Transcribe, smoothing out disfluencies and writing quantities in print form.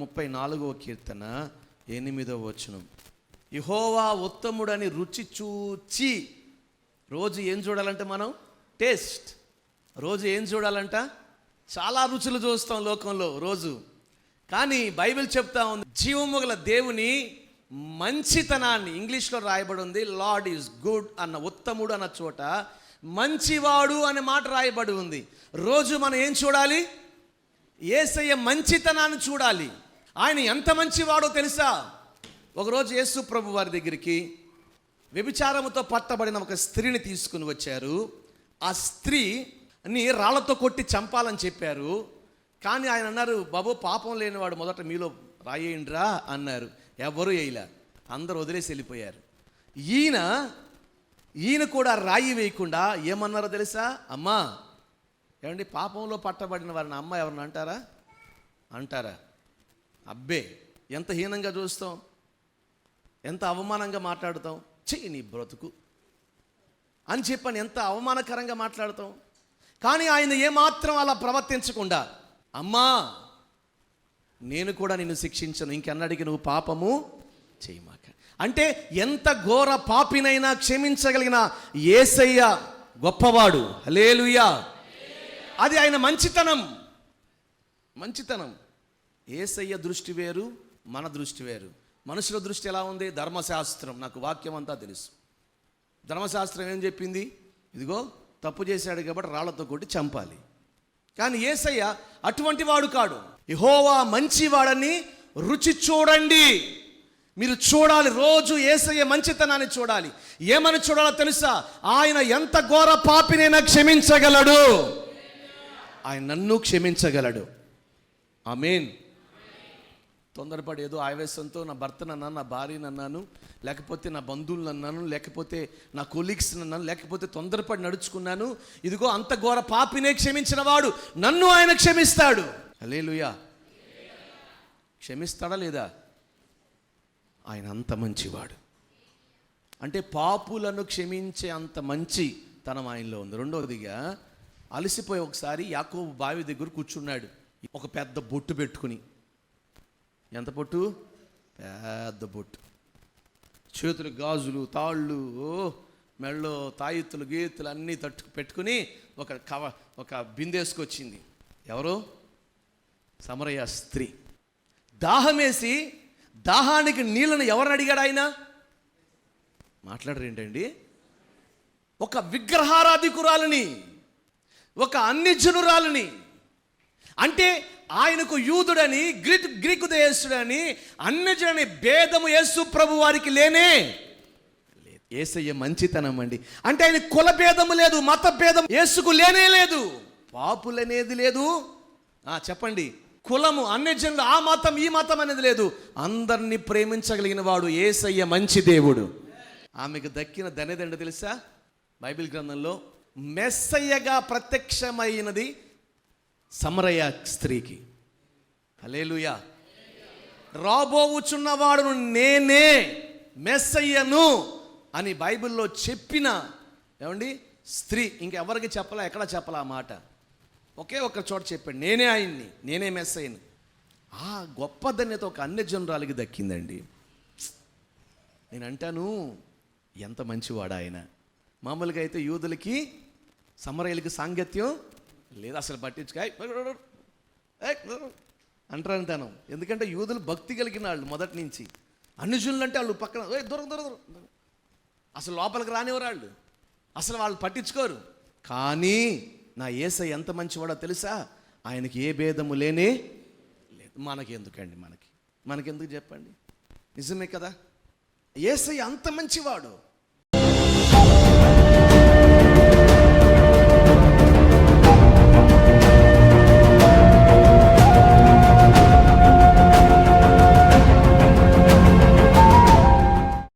134వ కీర్తన 8వ వచనం. యెహోవా ఉత్తముడని రుచి చూచి. రోజు ఏం చూడాలంట మనం? టేస్ట్. రోజు ఏం చూడాలంట? చాలా రుచులు చూస్తాం లోకంలో రోజు. కానీ బైబిల్ చెప్తా ఉంది, జీవము గల దేవుని మంచితనాన్ని, ఇంగ్లీష్లో రాయబడి ఉంది లార్డ్ ఈజ్ గుడ్ అన్న, ఉత్తముడు అన్న చోట మంచివాడు అనే మాట రాయబడి ఉంది. రోజు మనం ఏం చూడాలి? యేసయ్య మంచితనాన్ని చూడాలి. ఆయన ఎంత మంచివాడో తెలుసా? ఒకరోజు యేసు ప్రభు వారి దగ్గరికి వ్యభిచారముతో పట్టబడిన ఒక స్త్రీని తీసుకుని వచ్చారు. ఆ స్త్రీని రాళ్లతో కొట్టి చంపాలని చెప్పారు. కానీ ఆయన అన్నారు, బాబు పాపం లేనివాడు మొదట మీలో రాయేయండిరా అన్నారు. ఎవరు వేయలే, అందరూ వదిలేసి వెళ్ళిపోయారు. ఈయన కూడా రాయి వేయకుండా ఏమన్నారో తెలుసా? అమ్మా, ఏమండి, పాపంలో పట్టబడిన వారిని అమ్మ ఎవరిని అంటారా? అబ్బే, ఎంత హీనంగా చూస్తాం, ఎంత అవమానంగా మాట్లాడుతాం. చెయ్యి నీ బ్రతుకు అని చెప్పని ఎంత అవమానకరంగా మాట్లాడతాం. కానీ ఆయన ఏమాత్రం అలా ప్రవర్తించకుండా, అమ్మా నేను కూడా నిన్ను శిక్షించను, ఇంకెన్నడికి నువ్వు పాపము చేయమాక అంటే, ఎంత ఘోర పాపినైనా క్షమించగలిగిన యేసయ్య గొప్పవాడు. హల్లెలూయా. అది ఆయన మంచితనం. యేసయ్య దృష్టి వేరు, మన దృష్టి వేరు. మనుషుల దృష్టి ఎలా ఉంది? ధర్మశాస్త్రం, నాకు వాక్యం అంతా తెలుసు. ధర్మశాస్త్రం ఏం చెప్పింది? ఇదిగో తప్పు చేశాడు కాబట్టి రాళ్లతో కొట్టి చంపాలి. కానీ యేసయ్య అటువంటి వాడు కాడు. యెహోవా మంచివాడని రుచి చూడండి. మీరు చూడాలి, రోజు యేసయ్య మంచితనాన్ని చూడాలి. ఏమని చూడాలో తెలుసా? ఆయన ఎంత ఘోర పాపినైనా క్షమించగలడు. ఆయన నన్ను క్షమించగలడు. ఆమేన్. తొందరపడి ఏదో ఆవేశంతో నా భర్తను అన్నాను, నా భార్యను అన్నాను, లేకపోతే నా బంధువులను అన్నాను, లేకపోతే నా కొలీగ్స్ని అన్నాను, లేకపోతే తొందరపడి నడుచుకున్నాను. ఇదిగో అంత ఘోర పాపినే క్షమించిన వాడు నన్ను ఆయన క్షమిస్తాడు. హల్లెలూయా. క్షమిస్తాడా లేదా? ఆయన అంత మంచివాడు. అంటే పాపులను క్షమించే అంత మంచి తనం ఆయనలో ఉంది. రెండవదిగా, అలసిపోయి ఒకసారి యాకోబు బావి దగ్గర కూర్చున్నాడు, ఒక పెద్ద బొట్టు పెట్టుకుని. ఎంత బొట్టు? పెద్ద బొట్టు, చేతులు గాజులు, తాళ్ళు, మెళ్ళో తాయిత్తులు, గీతులు అన్నీ పెట్టుకుని ఒక బిందెసుకొచ్చింది. ఎవరు? సమరయ స్త్రీ. దాహమేసి దాహానికి నీళ్ళను ఎవరిని అడిగాడు ఆయన? మాట్లాడరేంటండి? ఒక విగ్రహారాధికురాలని, ఒక అన్యజనురాలని. అంటే ఆయనకు యూదుడని, గ్రీకు దేశుడని, అన్యజనుడని భేదము యేసు ప్రభు వారికి లేనే లేదు. యేసయ్య మంచితనం అండి. అంటే ఆయన కుల భేదము లేదు, మత భేదం యేసుకు లేనే లేదు, పాపులనేది లేదు. చెప్పండి, కులము, అన్యజనులు, ఆ మతం ఈ మతం అనేది లేదు. అందరినీ ప్రేమించగలిగిన వాడు యేసయ్య మంచి దేవుడు. ఆమెకు దక్కిన ధన్యత తెలుసా? బైబిల్ గ్రంథంలో మెస్సయ్యగా ప్రత్యక్షమైనది సమరయ స్త్రీకి. హల్లెలూయా. రాబోవుచున్నవాడును నేనే మెస్సయ్యను అని బైబిల్లో చెప్పిన ఏమండి స్త్రీ ఇంకెవరికి చెప్పలా, ఎక్కడ చెప్పలా ఆ మాట. ఒకే ఒక్క చోట చెప్పాడు, నేనే ఆయన్ని, నేనే మెస్సయ్యను. ఆ గొప్ప ధన్యత ఒక అన్యజనురాలికి దక్కిందండి. నేను అంటాను, ఎంత మంచివాడు ఆయన. మామూలుగా అయితే యూదులకి సమరయులకి సాంగత్యం లేదు, అసలు పట్టించుకాయ అంటాను. ఎందుకంటే యూదులు భక్తి కలిగిన వాళ్ళు మొదటి నుంచి. అన్యజనులు అంటే వాళ్ళు పక్కన దూరం అసలు లోపలికి రానివారు వాళ్ళు, అసలు వాళ్ళు పట్టించుకోరు. కానీ నా యేసయ్య ఎంత మంచివాడో తెలుసా? ఆయనకి ఏ భేదము లేనే లేదు. మనకెందుకండి? మనకెందుకు చెప్పండి? నిజమే కదా, యేసయ్య అంత మంచివాడు.